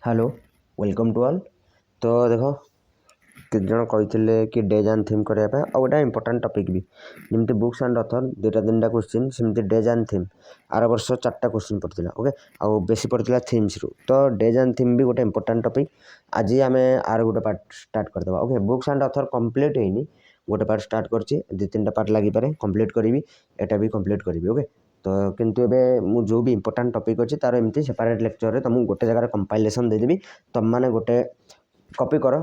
Hello welcome to all. तो देखो कित जन कहते कि डेज एंड थीम करने आ गोटे इंपोर्टां टपिक भी जमी बुक्स एंड अथर दुटा तीन टा क्वेश्चन सेमती डेज एंड थीम आर वर्ष 4टा क्वेश्चन पड़ता ओके आउ बेसी पड़ता थीम्स रु तो डेज एंड थीम भी गोटे इंपोर्टां टपिक आज आम आर गोटे पार्ट स्टार्ट करदे okay books and other complete होनी गोटे पार्ट स्टार्ट कर दु तीन टा पार्ट लगी पारे कम्प्लीट करी एटा भी कम्प्लीट करी ओके तो किंतु एबे मु जो भी इंपोर्टां टपिक अच्छी तार एमती सेपरेट लेक्चर रे तुमको गोटे जगह कंपाइलेशन देदेवी तुम मैंने गोटे कॉपी कर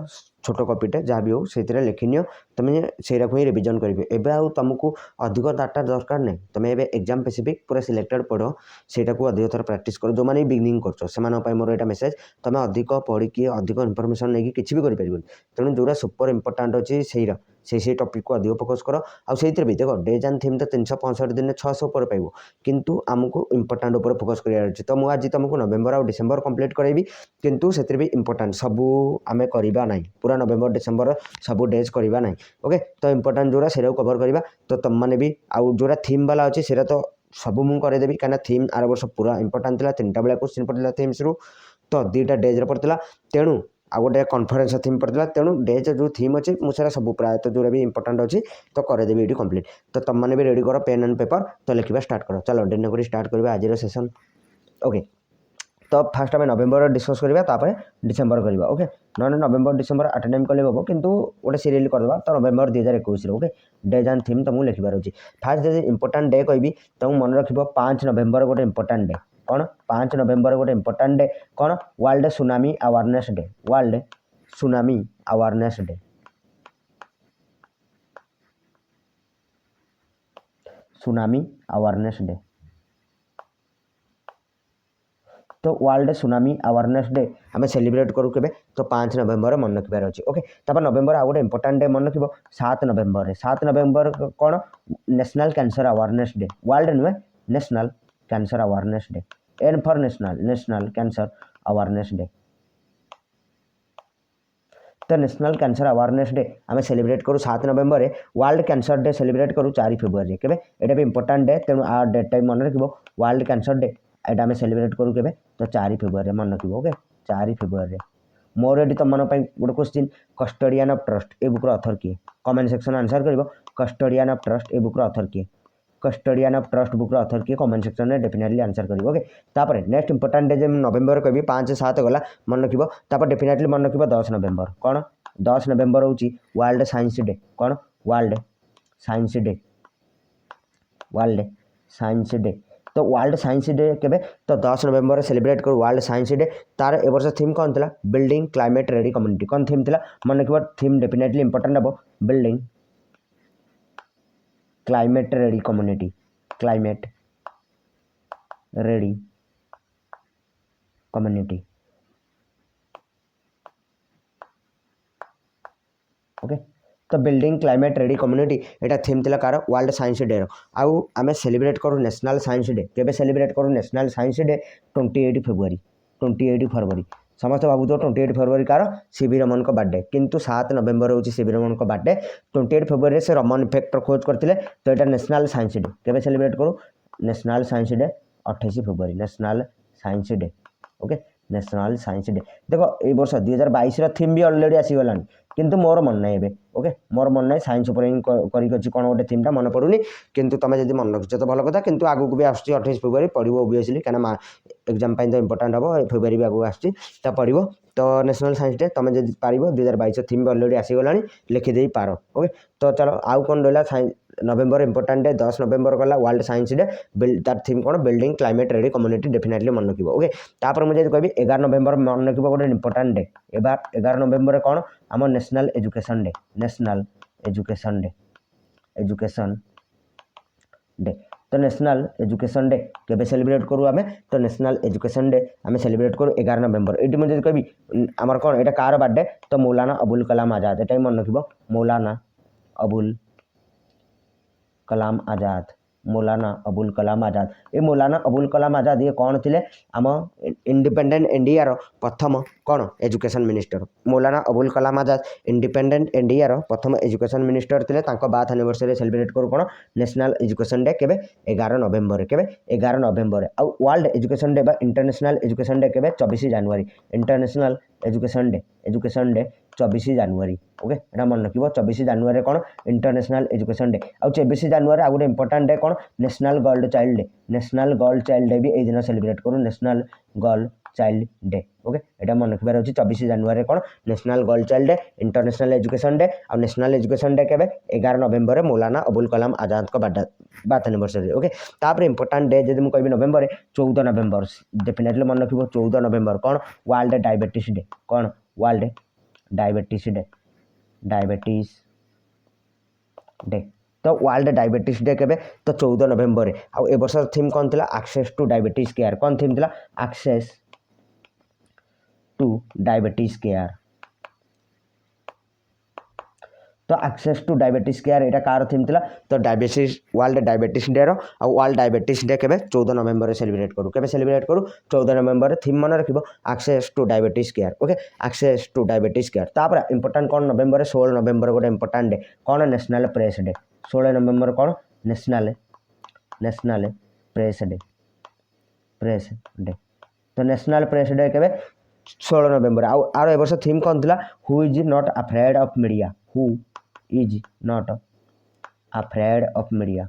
छोट कॉपीटे जहाँ भी हो से लिखिनियो तुम्हें से रिविजन करेंगे एवं आउ तुमको अधिक डाटा दरकार नहीं तुम्हें एवं एग्जाम स्पेसिफिक पूरा सिलेक्टेड पढ़ से अधिक थर प्रैक्टिस कर जो मैंने बिगिनिंग कर मोर यहाँ मेसेज तुम अधिक पढ़ी अधिक इनफर्मेशन नहीं कि भी करें तेणु जो सुपर इंपोर्टाट अच्छी से टपिक को अधिक फोकस कर आउ भी देख डेज एंड थीम तो 365 दिन 600 पर पाइब किंतु आमको इंपोर्टाट उपर फोकस करार तो मुझे आज तुमको नवेम्बर और डिसेम्बर कंप्लीट करेबी किंतु से भी इंपोर्टाट सबू आम करवा ना पूरा नवेम्बर डिसेम्बर सबू डेज करवा ना ओके तो इंपोर्टाट जोरा से कवर करवा तो तुम मैंने भी आउ जोरा थीम वाला अच्छे से तो सब मुझे करदेवी कहीं थीम आर वर्ष पूरा इंपोर्टाट था 3टा बेला क्वेश्चन पड़ता थीम्स रु तो 2टा डेज पड़ता तेणु आ गोटे कन्फरेन्स थीम पड़ता तेणु डेज जो थीम अच्छे मुझे सब प्रायतः जो भी इंपोर्टाट अच्छी तो करदेवी ये कम्प्लीट तो तुम मैंने भी रेडी कर पेन एंड पेपर तो लिखा स्टार्ट कर चलो दिन को स्टार्ट करवा आज सेसन ओके तो फास्ट आम नवेम्बर डिस्कस करवा डिसेम्बर करवा ओके ना नवेम्बर डिसेम्बर आट टाइम कले हम कितु गोटे सीरियल करदे तो नवेम्बर 2021 ओके डेज एंड थीम तुमको लिखार अच्छी फास्ट जब इंपोर्टाट डे कहि तुम मन रख 5 नवेम्बर गोटे इंपोर्टाट डे कौन 5 नवेम्बर गोटे इंपोर्टाट डे कौन world tsunami awareness day world tsunami awareness day tsunami awareness day तो वर्ल्ड सुनामी अवेयरनेस डे आम सेलिब्रेट करूँ के तो 5 नवेम्बर मन रखार अच्छे ओके तब नवेम्बर आउ गोटे इंपोर्टाट डे मन रख 7 नवेम्बर कौन national cancer awareness day world नुहे national cancer awareness day N for national cancer awareness day तो नेशनल कैंसर अवेयरनेस डे आम सेलिब्रेट करूँ 7 November world cancer day celebrate करूँ 4 फेब्रुआरी के भी इंपोर्टाट डे तेणु आ डेट टाइम मन रख वर्ल्ड कैंसर डे एटा आम सेलिब्रेट करूँ के तो 4 फेब्रुआरी मन रख ओके 4 फेब्रुआरी मोर ये तुम मन गोटे क्वेश्चन कस्टोडियन ऑफ ट्रस्ट ए बुक अथर किए कमेंट सेक्शन आंसर कर कस्टोडियन ऑफ ट्रस्ट ए बुक अथर किए custodian of trust book author किए कमेंट सेक्शन में डेफिनेटली आंसर कर ओके तापर नेक्स्ट इंपोर्टाट डे जब नवेम्बर कह 5-7 गला मन रख डेफिनेटली मन रख 10 नवेम्बर कौन 10 नवेम्बर हूँ वर्ल्ड साइंस डे कौन world science day world science day तो वर्ल्ड साइंस डे के तो 10 नवेम्बर सेलिब्रेट करूँ वर्ल्ड साइंस डे तार ए वर्ष थीम कौन था बिल्डिंग क्लाइमेट रेडी कम्युनिटी कौन थीम था मन रख थीम डेफिनेटली इंपोर्टाट हम building climate ready community climate ready community okay तो बिल्डिंग क्लाइमेट रेडी कम्युनिटी एटा थीम थिला कार वर्ल्ड साइंस डे आउ आमे सेलिब्रेट करूँ नेशनल साइंस डे केबे सेलिब्रेट करूँ नेशनल साइंस डे 28 फेब्रुआरी 28 फरवरी समस्त भावुथ 28 फेब्रुआरी कार सीवी रमन को बर्थडे किंतु 7 नवेम्बर हूँ सीवी रमन को बर्थडे 28 फेब्रुआरी से रमन इफेक्ट खोज करते तो यहाँ नेशनल साइंस डे केबे सेलिब्रेट करूँ national science day 28 February national science day okay national science day देखो ये वर्ष 2022 थीम भी अलरेडी आसीगला किंतु मोर मन ना ओके मोर मन ना साइंस करी कौन गोटे थीमटा मन पड़ूनी किंतु तुम जब मन रखिच तो भल कथा किंतु आगू भी आस 28 फेब्रुआरी पढ़ो ओबियसली कहीं एग्जाम तो इंपोर्टाट हम फेब्रुआरी भी आगू आस पढ़ो तो नेशनल साइंस डे तुम जब पार 2022 थीम भी अलरेडी आसीगला लिखिदे पार ओके तो चलो आउ कौन रहा नवेम्बर इंपोर्टाट डे 10 नवेम्बर गला वर्ल्ड साइंस डे तार थीम कौन building climate ready community definitely मन रखिए ओके तापर मुझे कहि 11 नवेम्बर मन रखिए गोटे इंपोर्टाट डे 11 नवेम्बर कौन आम national education day national education day education day तो नेशनल एजुकेशन डे केबे सेलिब्रेट करूँ आम तो नेशनल एजुकेशन डे आम सेलिब्रेट करूँ 11 नवेम्बर ये मुझे कहि आमर कौन यहाँ कार बर्थडे तो मौलाना अबुल कलाम आजाद ये मन रख मौलाना अबुल कलाम आजाद मौलाना अबुल कलाम आजाद। ये मौलाना अबुल कलाम आजाद ये कौन थे आम इंडिपेंडेंट इंडिया प्रथम कौन एजुकेशन मिनिस्टर। मौलाना अबुल कलाम आजाद इंडिपेंडेंट इंडिया प्रथम एजुकेशन मिनिस्टर थे। बार्थ एनिवर्सरी सेलिब्रेट करूँ कौन नेशनल एजुकेशन डे केबे 11 नवेम्बर केबे 11 नवेम्बर। आउ वर्ल्ड एजुकेशन डे बा इंटरनेशनल एजुकेशन डे केबे 24 जनवरी। इंटरनेशनल एजुकेशन डे 24 जनवरी। ओके एटा मन रखिबो 24 जनवरी कौन इंटरनेशनल एजुकेशन डे। आउ 24 जनवरी आ गोटे इंपोर्टेंट डे कौन national girl child day. National girl child day भी ए दिन सेलिब्रेट करूँ national girl child day. Okay एटा मन रखिबार अछि 24 जनवरी कौन national girl child day international education day. आ नेशनल एजुकेशन डे केबे 11 नवेम्बर मौलाना अबुल कलाम आजाद को बार्थ एनिवर्सरी। ओके तापर इंपोर्टेंट डे जदि मु कहबी नवेम्बर 14 नवेम्बर डेफिनेटली मन रखिबो 14 नवेम्बर कौन वर्ल्ड डायबिटीज डे। कौन world diabetes day diabetes day. तो वर्ल्ड डायबिटीज डे केबे तो 14 नवेम्बर। आउ ए वर्ष थीम कौन थिला एक्सेस टू डायबिटीज केयर। कौन थीम थिला एक्सेस टू डायबिटीज केयर। तो एक्सेस टू डायबिटीज केयर एटा कार थीम थिला तो डायबिटीज वर्ल्ड डायबिटीज डे रो आ वर्ल्ड डायबिटीज डे केबे 14 नवेम्बर सेलिब्रेट करू। केबे सेलिब्रेट करू 14 नवेम्बर थीम मन रखिबो access to diabetes care. Okay access to diabetes care. तापर इंपोर्टेंट कौन नवेम्बर 16 नवेम्बर गोटे इंपोर्टेंट डे कौन नेशनल प्रेस डे। 16 नवेम्बर कौन national press day press day. तो नेशनल प्रेस डे केबे 16 नवेम्बर। आर ए वर्ष थीम कौन थिला who is not afraid of media. Who is not afraid of media.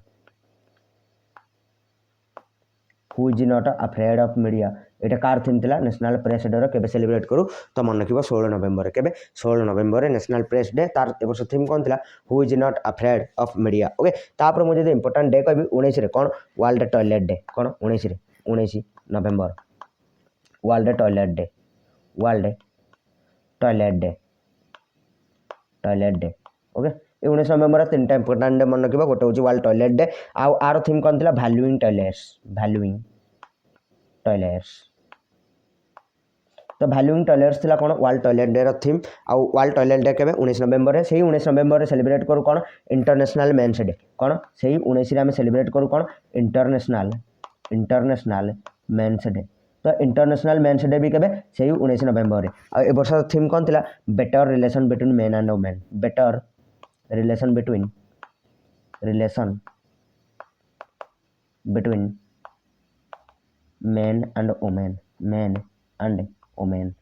Who is not afraid of media एटा कार थीम थिला नेशनल प्रेस डे रो केबे सेलिब्रेट करू तो मन रखिबो 16 नवेम्बर। केबे 16 नवेम्बर नेशनल प्रेस डे। तार ए वर्ष थीम कौन थिला who is not afraid of media. Okay तापर मु जदि इंपोर्टेंट डे कहबी 19 रे कौन वर्ल्ड टॉयलेट डे। कौन 19 रे 19 November world toilet day world toilet day toilet day. Okay ये 19 नवेम्बर तीन टाइम इंपोर्टेंट डे मन रखिबो गोटे होची वर्ल्ड टॉयलेट डे। आर थीम कौन थिला वैल्यूइंग टॉयलेट्स वैल्यूइंग टॉयलेट्स। तो वैल्यूइंग टॉयलेट्स थिला कौन वर्ल्ड टॉयलेट डे रो थीम। आउ वर्ल्ड टॉयलेट डे केबे 19 नवेम्बर। से 19 नवेम्बर सेलिब्रेट करू कौन इंटरनेशनल मेंस डे। कौन से 19 रे हम सेलिब्रेट करू कौन इंटरनेशनल मेंस डे। तो इंटरनेशनल मेंस डे भी केबे से 19 नवेम्बर। आ ए वर्ष थीम कौन थिला better relation between men and women. Better relation between men and women men and women.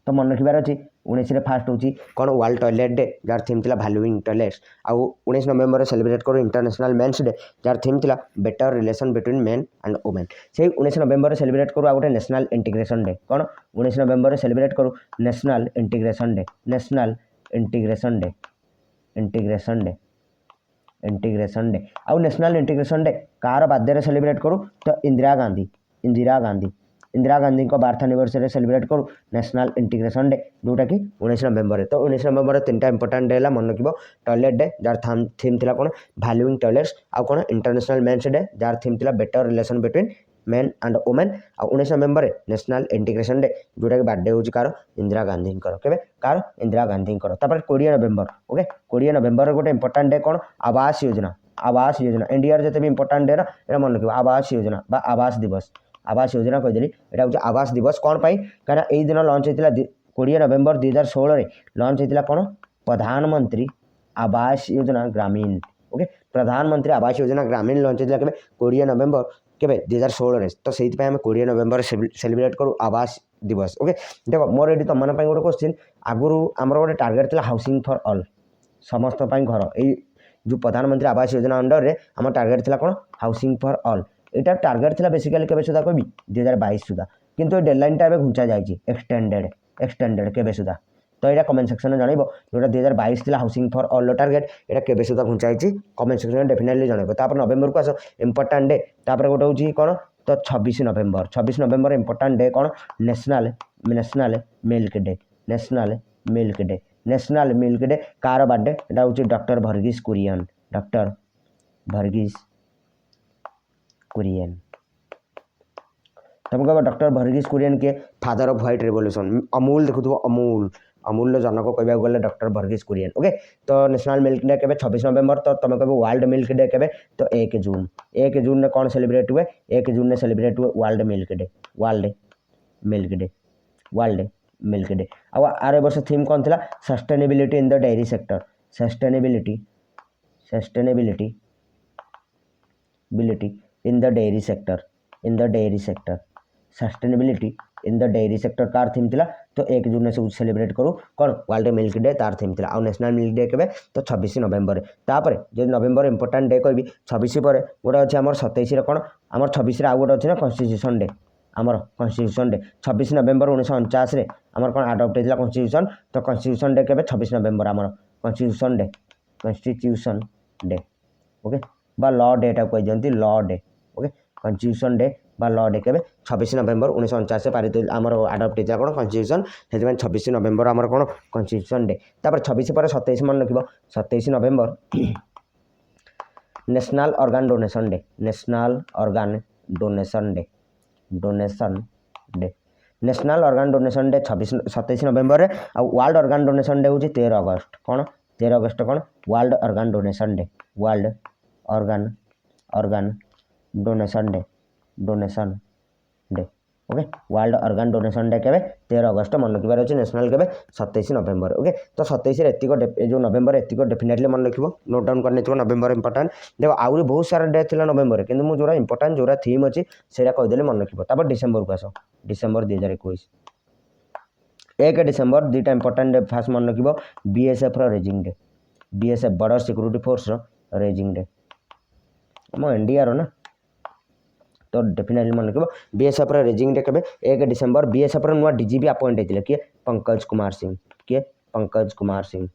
तो मन रखिबार अछि 19 रे फास्ट होची कौन वर्ल्ड टॉयलेट डे जार थीम थिला वैल्यूइंग टॉयलेट्स। आउ 19 नवेम्बर सेलिब्रेट करू इंटरनेशनल मेंस डे जार थीम थिला better relation between men and women. से 19 नवेम्बर सेलिब्रेट करू आ गोटे नेशनल इंटीग्रेशन डे। कौन 19 नवेम्बर सेलिब्रेट करू national integration day national integration day integration day integration day. आउ नेशनल इंटीग्रेशन डे कार बाध्य celebrate करू तो इंदिरा गांधी को बार्थ एनिवर्सरी सेलिब्रेट करू नेशनल इंटीग्रेशन डे जोटा कि 19 नवेम्बर। तो 19 नवेम्बर तीन टा इंपोर्टेंट डे मन रखिबो टॉयलेट डे जार थीम थिला कौन वैल्यूइंग टॉयलेट्स। आउ कौन इंटरनेशनल मेंस डे जार थीम थिला better relation between men and women. आ 19 नवेम्बर नेशनल इंटीग्रेशन डे जोटा कि बर्थडे होची कार इंदिरा गांधी केबे कार इंदिरा गांधी। तापर 20 नवेम्बर। ओके 20 नवेम्बर गोटे इंपोर्टेंट डे कौन आवास योजना। आवास योजना इंडिया जते भी इंपोर्टेंट डे ना एटा मन रखिबो आवास योजना बा आवास दिवस। आवास योजना कहदेली एटा होची आवास दिवस कौन पाई कारण एई दिन लॉन्च होइतिला 20 नवेम्बर 2016 रे लॉन्च होइतिला कौन प्रधानमंत्री आवास योजना ग्रामीण। ओके प्रधानमंत्री आवास योजना ग्रामीण लॉन्च होइतिला केबे 20 नवेम्बर केबे 2016 रे। तो सेति पय हम 20 नवेम्बर सेलिब्रेट करू आवास दिवस। ओके देखो मोर एडी तमन पय गोटे क्वेश्चन आगुरु हमर गोटे टार्गेट थिला हाउसिंग फॉर ऑल समस्त पय घर। एई जो प्रधानमंत्री आवास योजना अंडर रे हमर टार्गेट थिला कौन housing for all. Etah target थिला बेसिकली केबे सुधा कहबी 2022 सुधा किंतु डेडलाइन टा घुंचा जायछि एक्सटेंडेड केबे सुधा। तो ये कमेंट सेक्शन में जानइबो जोटा 2022 थिला हाउसिंग फॉर ऑल टार्गेट एटा केबे सुधा घुंचा जायछि कमेंट सेक्शन में डेफिनेटली जानइबो। तापर नवेम्बर को आसो इंपोर्टेंट डे तापर गोटे होछि कोन तो 26 नवेम्बर इंपोर्टेंट डे कोन national milk day national milk day कार बर्थडे एटा होछि डॉक्टर वर्गीस कुरियन। तुम कह डॉक्टर वर्गीस कुरियन के father of white revolution. Amul देखु अमूल्य जनक कहवाक गले डॉक्टर वर्गीस कुरियन। ओके तो नेशनल मिल्क डे केबे 26 नवेम्बर तो तुम कह वर्ल्ड मिल्क डे केबे तो 1 जून। 1 जून में कौन सेलिब्रेट हुए 1 जून में सेलिब्रेट हुए world milk day. World milk day world milk day. आर वर्ष थीम कौन था sustainability in the dairy sector. Sustainability in the dairy sector sustainability in the dairy sector कार थीम थिला तो 1 जून से सेलिब्रेट करूँ कौन वर्ल्ड मिल्क डे तार थीम थिला। आ नेशनल मिल्क डे केबे तो 26 नवेम्बर। तापर जो नवेम्बर इंपोर्टाट डे कहबी 26 पर गोटे अच्छे आम 27 कौन आम 26 आउ गोटे अच्छे ना कन्स्टिट्यूशन डे। आमर कन्स्टिट्यूशन डे 26 नवेम्बर 1949 आमर कौन आडप्ट होता कन्स्टिट्यूशन तो कन्स्टिट्यूशन डे केबे 26 नवेम्बर आमर कन्स्टिट्यूशन डे। ओके बा लॉ डेटा कहते law day. Okay constitution day बा लॉ डे केबे 26 नवेम्बर 1949 पारित आमर आडप्ट होता कौन कन्स्टिट्यूशन से 26 नवेम्बर आमर कौन कन्स्टिट्यूशन डे। तापर 26 पर 27 मन रख 27 November national organ donation day. National organ donation day national organ donation day 27 November आ वर्ल्ड ऑर्गन डोनेशन डे हूँ 13 अगस्त कौन 13 अगस्त कौन world organ donation day. World organ donation day. Okay world organ donation day केबे 13 अगस्त मन रखिबार अछि। नेशनल केबे 27 नवेम्बर। ओके तो 27 एतिक जो नवेम्बर एतिक डेफिनेटली मन रखिबो नोट डाउन करने नवेम्बर इंपोर्टाट देखो आउरी बहुत सारा डे थिला नवेम्बर किंतु मु जोरा इंपोर्टाट जोरा थीम अछि सेरा कह देले मन रखिबो। तापर डिसेंबर को आसो डिसेंबर 2021 1 डिसेंबर दुटा इंपोर्टाट डे फास्ट मन रखिबो बीएसएफ रो raising day. BSF border security force रो रेजिंग डे हम इंडिया रो ना तो डेफिनेटली मन रखिबो बीएसएफ रो रेजिंग डे केबे 1 डिसेंबर। बीएसएफ रो नुआ डीजीपी अपॉइंट हेतिले किए पंकज कुमार सिंह।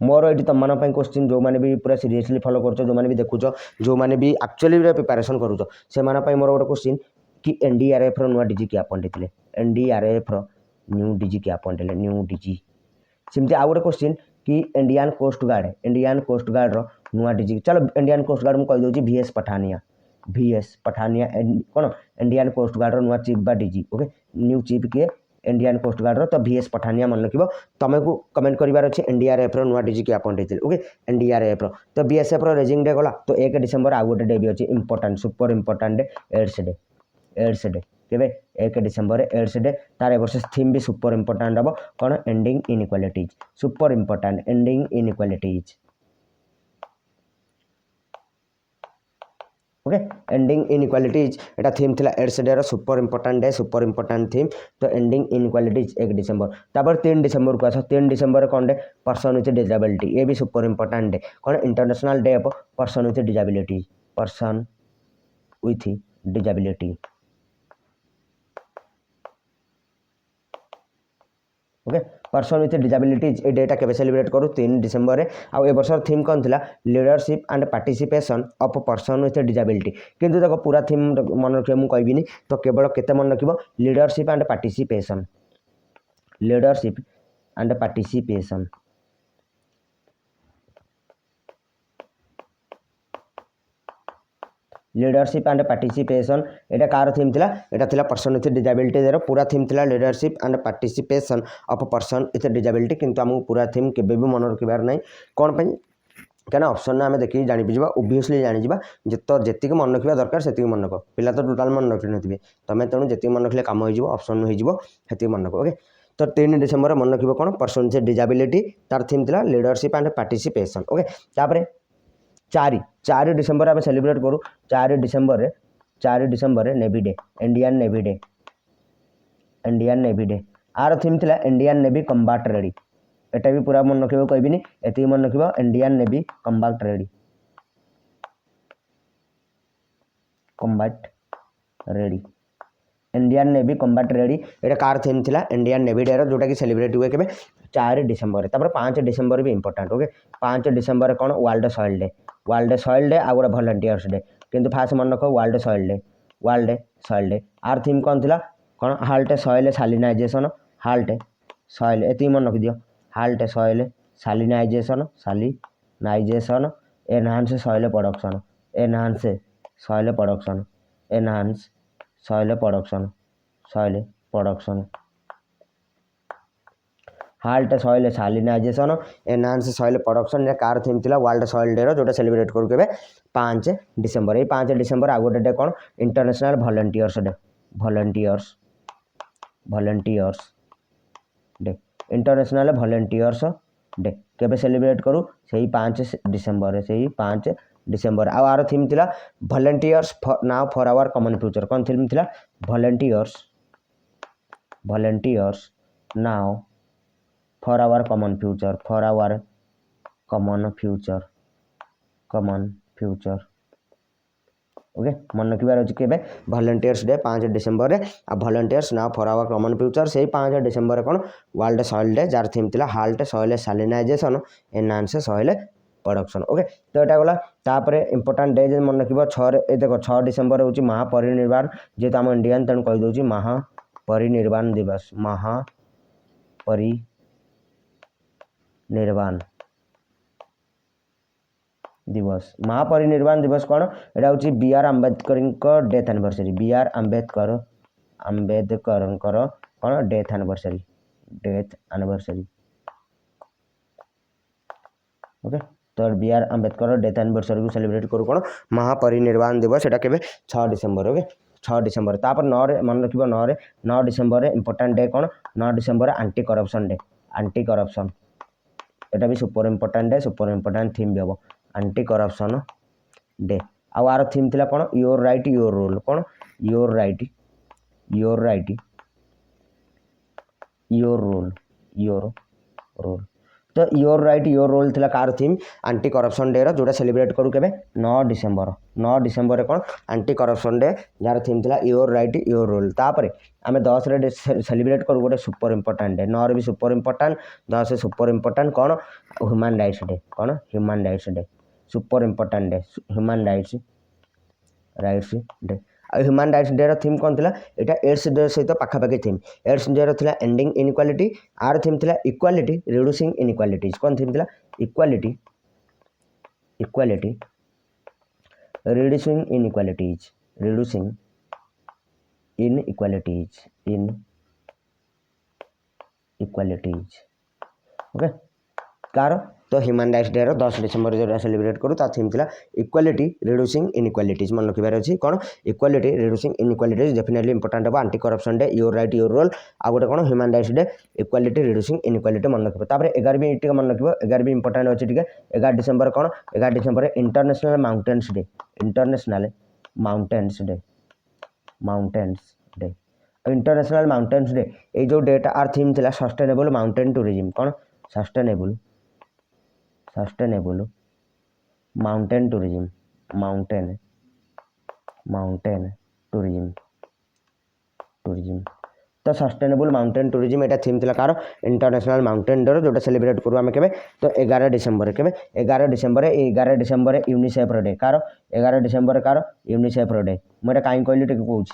मोर ये तुम मान क्वेश्चन जो मैंने भी पूरा सीरियसली फॉलो कर जो मैंने भी देखुच जो मैंने भी एक्चुअली प्रिपरेशन करूच से मोर गोटे क्वेश्चन कि एनडीआरएफ रो नुआ डीजी के अपॉइंट हेतिले। एनडीआरएफ रो न्यू डीजी के अपॉइंट हेले न्यू डीजी। सेमती आउ गोटे क्वेश्चन कि इंडियन कोस्ट गार्ड रो नुआ डीजी चलो इंडियन कोस्ट गार्ड मुझे कहीदे वीएस पठानिया कौन इंडियन कोस्ट गार्ड रो नुआ चीफ बा डीजी। ओके न्यू चीफ किए इंडियन कोस्ट गार्ड रो तो वीएस पठानिया मन रखिबो। तुमको कमेंट करिवार अछि एनडीआरएफ रो नुआ डीजी के अपॉइंट हेतिले। ओके एनडीआरएफ रो तो बीएसएफ रो रेजिंग डे गला तो 1 डिसेंबर आउ गोटे डे भी अछि important super important day AIDS day केबे 1 डिसेंबर एड्स डे तार वर्ष थीम भी सुपर इंपोर्टेंट हम कौन ending inequalities super important ending inequalities. Okay ending inequalities एटा थीम थिला एड्स डे रो सुपर इंपोर्टेंट थीम तो एंडिंग इनइक्वालिटीज 1 डिसेंबर। तापर 3 डिसेंबर को आस 3 डिसेंबर कौन डे पर्सन विथ डिसेबिलिटी ये भी सुपर इंपोर्टेंट डे कौन international day of person with disability. Okay person with disabilities ये data केबे सेलिब्रेट करूँ 3 डिसेंबर रे। आउ ए वर्षर थीम कौन थिला leadership and participation of person with disability किंतु देखो पूरा थीम मन रखिए मुझे कहबिनी तो केवल केते मन रखिबो leadership and participation leadership and participation एटा कार थीम थिला एटा थिला पर्सन विथ डिसेबिलिटी रो पूरा थीम थिला leadership and participation of person with disability किंतु हमको पूरा थीम केबे भी मन रखिबार नहीं कौन पई क्या ऑप्शन ना आम देखिए जानी जा ओबियसली जानी जी मन रखा दरकार से मन रख पिला तो टोटाल मन रखी नथिबे तुम तेणु जी मन रखिले काम हो ऑप्शन हो मन रख। ओके तो 3 डिसेंबर मन रखिबो कौन पर्सन विथ डिसेबिलिटी तार थीम थिला लीडरशिप एंड पार्टिसिपेशन। ओके तापर 4 डिसेंबर आम सेलिब्रेट करूँ 4 December navy day Indian navy day आर थीम थिला इंडियन नेवी कम्बाट रेडी एटा भी पूरा मन रखिबो कहबिनी एति मन रखिबो Indian navy combat ready Indian navy combat ready एटा कार थीम थिला इंडियन नेवी डे रो जोटा कि सेलिब्रेट हुए केबे 4 डिसेंबर। तापर 5 डिसेंबर भी इंपोर्टेंट। ओके 5 डिसेंबर कौन वर्ल्ड सॉइल डे आ गोटे वॉलंटियर्स डे किंतु फास्ट मन रख वर्ल्ड सॉइल डे आर थीम कौन थिला कौन halt soil salinization halt soil एति मन रख दियो halt soil salinization enhance soil production halt soil salinization enhance soil production कार थीम थिला वर्ल्ड सॉइल डे जोटा सेलिब्रेट करू केबे 5 डिसेंबर। ये 5 डिसेंबर आ गोटे डे कौन international volunteers day volunteers day international volunteers day केबे सेलिब्रेट करू से 5 डिसेंबर से 5 डिसेंबर आर थीम थिला volunteers now for our common future कौन थीम थिला volunteers now for our common future okay मन रखिबार अच्छे के वॉलंटियर्स डे 5 डिसेंबर आ volunteers now for our common future से 5 डिसेंबर कौन वर्ल्ड सॉइल डे जार थीम थिला halt soil salinization enhance soil production okay तो यहाँ गला तापर इंपोर्टाट डे मन रखिब 6 देख 6 डिसेंबर हूँ महापरिनिर्वाण जेहेतु आम इंडियान तेणु कहीदे महापरिनिर्वाण दिवस महापरिनिर्वाण दिवस कौन यहाँ हूँ B R Ambedkar death anniversary B R Ambedkar कौन डेथ एनिवर्सरी ओके तो B R Ambedkar death anniversary को सेलिब्रेट करूँ कौन महापरिनिर्वाण दिवस यहाँ के 6 डिसेंबर ओके 6 डिसेंबर तापर 9 मन रखिब 9 डिसेंबर इंपोर्टाट डे कौन 9 डिसेंबर एंटी करप्शन डे यहाँ भी super important day super important theme भी हम एंटी करप्शन डे आर थीम थिला कौन योर राइट योर रोल कौन योर राइट योर रोल तो योर राइट योर रोल थिला कार थीम एंटी करप्शन डे जोटा सेलिब्रेट करू केबे 9 डिसेंबर कौन एंटी करप्शन डे जार थीम थिला योर राइट योर रोल तापर आम 10 रे सेलिब्रेट करू गोटे सुपर इंपोर्टाट डे 9 रे भी सुपर इंपोर्टाट 10 सुपर इंपोर्टाट कौन human rights day super important day human rights day human rights day theme कौन थिला एटा एड्स डे सहित पाखापाखि थीम एड्स डे थिला एंडिंग इनइक्वालिटी आर थीम थिला इक्वालिटी रिड्यूसिंग इनइक्वालिटीज कौन theme थिला equality reducing inequalities okay car तो human rights day 10 December जो celebrate करूँ ता थीम थिला इक्वालिटी रिड्यूसिंग इनइक्वालिटीज मन रखिबार अच्छी कौन equality reducing inequalities definitely important हम anti corruption day your right your role आ गोटे कौन human rights day equality reducing inequality मन रखिब तापर 11 भी टिके मन रखिब 11 भी इंपोर्टाट अच्छी टिके 11 डिसेंबर कौन 11 डिसेंबर इंटरनेशनल माउंटेन्स डे ये जो डेटा आर थीम थिला सस्टेनेबल माउंटेन टूरिज्म कौन सस्टेनेबल माउंटेन टूरिज्म तो सस्टेनेबल माउंटेन टूरिज्म यहाँ थीम थिला कार इंटरनेशनल माउंटेन डे जोटा सेलिब्रेट करूँ आम के तो 11 December UNICEF day car 11 December car UNICEF day मुझे कहीं कहली टे कौन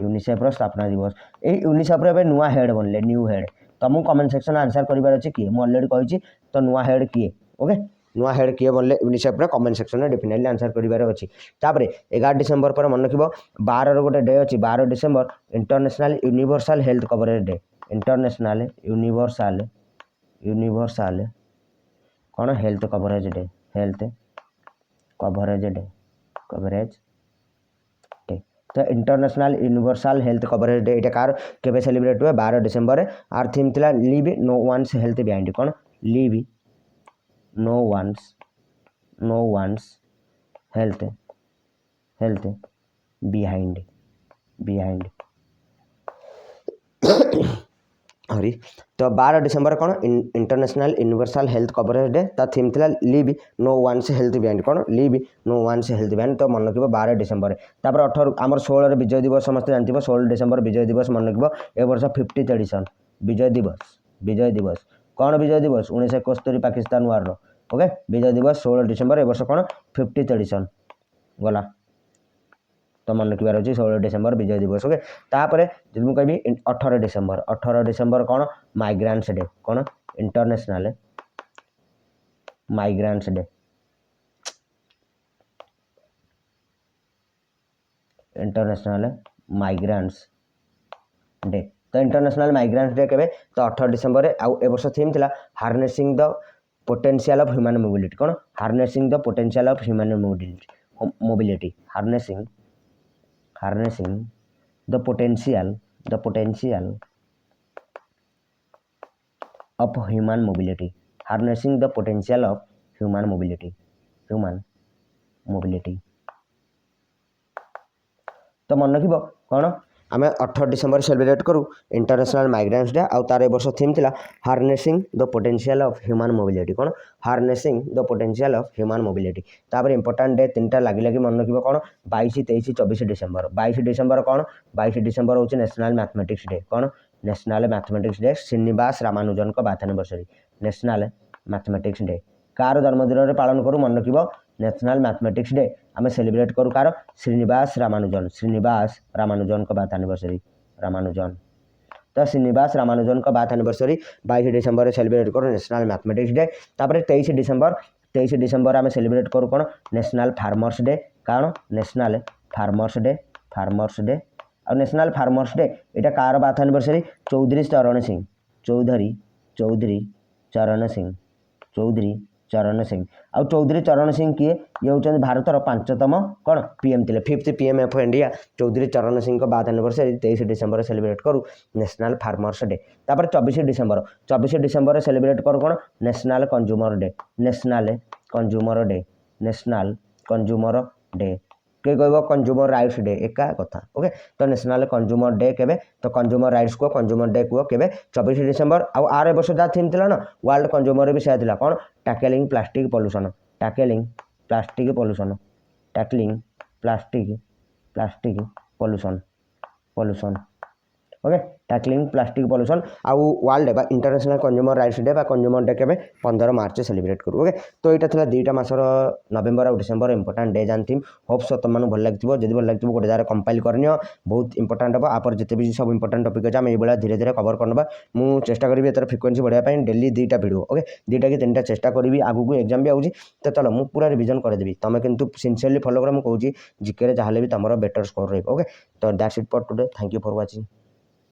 यूनिसेफ स्थापना दिवस ये यूनिसेफ नुआ हेड बनले न्यू हेड तुमको कमेंट सेक्शन आंसर करार अच्छे किए मुझे अलरेडी कही तो नुआ हेड किए ओके नुआ हेड किए बनले यूनिसेफ कमेंट सेक्शन में डेफिनेटली आंसर करार अच्छी तापर 11 डिसेंबर पर मन रखिब 12 गोटे डे अच्छी 12 December international universal health coverage day international universal कौन हेल्थ कवरेज डे तो international universal health coverage day यहाँ कार केबे सेलिब्रेट हुए 12 डिसेंबर आर थीम थिला leave no one's health behind कौन leave no one's health behind हरी तो 12 डिसेंबर कौन international universal health coverage day ता थीम थिला leave no one's health behind कौन leave no one's health behind तो मन रखिब 12 डिसेंबर तापर 18 आमर 16 विजय दिवस समस्त जानथिबो 16 डिसेंबर विजय दिवस मन रखिब ए वर्ष 50th एडिशन विजय दिवस कौन विजय दिवस 1971 पाकिस्तान वार ओके विजय दिवस 16 डिसेंबर ए वर्ष कौन 50th एडिशन गला तो मन रखिबार अच्छी 16 डिसेंबर विजय दिवस ओके तापर जब मुझे कहि 18 डिसेंबर कौन माइग्रेंट्स डे कौन इंटरनेशनल माइग्रेंट्स डे तो इंटरनेशनल माइग्रेंट्स डे केबे तो 18 डिसेंबर रे आउ ए वर्ष थीम थिला harnessing the potential of human mobility कौन harnessing the potential of human mobility harnessing the potential of human mobility harnessing the potential of human mobility तो मन रखिब कौन आम 18 डिसेंबर सेलिब्रेट करूँ इंटरनेशनल माइग्रेंट्स डे आउ तार ए वर्ष थीम थिला harnessing the potential of human mobility कौन harnessing the potential of human mobility तापर इंपोर्टेंट डे तीन लगे लगे मन रखिब कौन 22 23 24 डिसेंबर 22 डिसेंबर कौन 22 डिसेंबर हूँ नेशनल मैथमेटिक्स डे कौन national mathematics day Srinivasa Ramanujan का birth anniversary national mathematics day कार जन्मदिन में पालन करूँ मन रखिब नेशनल मैथमेटिक्स डे आम सेलिब्रेट करूँ कार श्रीनिवास रामानुजन का बाथ एनिवर्सरी रामानुजन तो श्रीनिवास रामानुजन का बाथ एनिवर्सरी 22 डिसेंबर सेलिब्रेट करूँ नेशनल मैथमेटिक्स डे तापर 23 डिसेंबर आम सेलिब्रेट करूँ कौन नेशनल फार्मर्स डे कौन नेशनल फार्मर्स डे और नेशनल फार्मर्स डे यहाँ कार बाथ एनिवर्सरी चौधरी चरण सिंह किए ये हूँ भारतर 5तम कौन पीएम थे 5th PM of India Chaudhary चरण सिंह को बाथ एनिवर्सरी 23 डिसेंबर सेलिब्रेट करूँ नेशनल फार्मर्स डे तापर 24 डिसेंबर सेलिब्रेट करूँ कौन नेशनल कंज्यूमर डे किए कह कंज्यूमर राइट्स डे एका कथा ओके तो नेशनल कंज्यूमर डे केबे तो कंज्यूमर राइट्स को कंज्यूमर डे को केबे 24 डिसेंबर आउ आर वर्ष जहाँ थीम थिला ना वर्ल्ड कंज्यूमर भी से थिला कौन tackling plastic pollution okay tackling plastic pollution आउ वर्ल्ड बा इंटरनेशनल कंज्यूमर राइट्स डे बा कंज्यूमर डे केबे 15 मार्च सेलिब्रेट करू ओके तो यहाँ था 2टा मासर नवेम्बर और डिसेम्बर इंपोर्टेंट डे जान थीम होप सो तुम भल लगे जब भल लगे गोटे जगह कंपाइल करनी बहुत इंपोर्टेंट हम आप जिते भी सब इंपोर्टेंट टॉपिक अच्छे आम ये धीरे धीरे कवर करना मुझे चेष्टा करी एतर फ्रिक्वेंसी बढ़ाई डेली 2टा वीडियो ओके 2टा कि 3टा चेष्टा करी आगू को एग्जाम भी आऊँगी तो चलो मुझे पूरा रिविजन करदेवी तुम कितु सिनसीयरली फॉलो कर मुझे जीके जहाँ भी तुम बेटर स्कोर रही ओके तो that's it for today thank you for watching.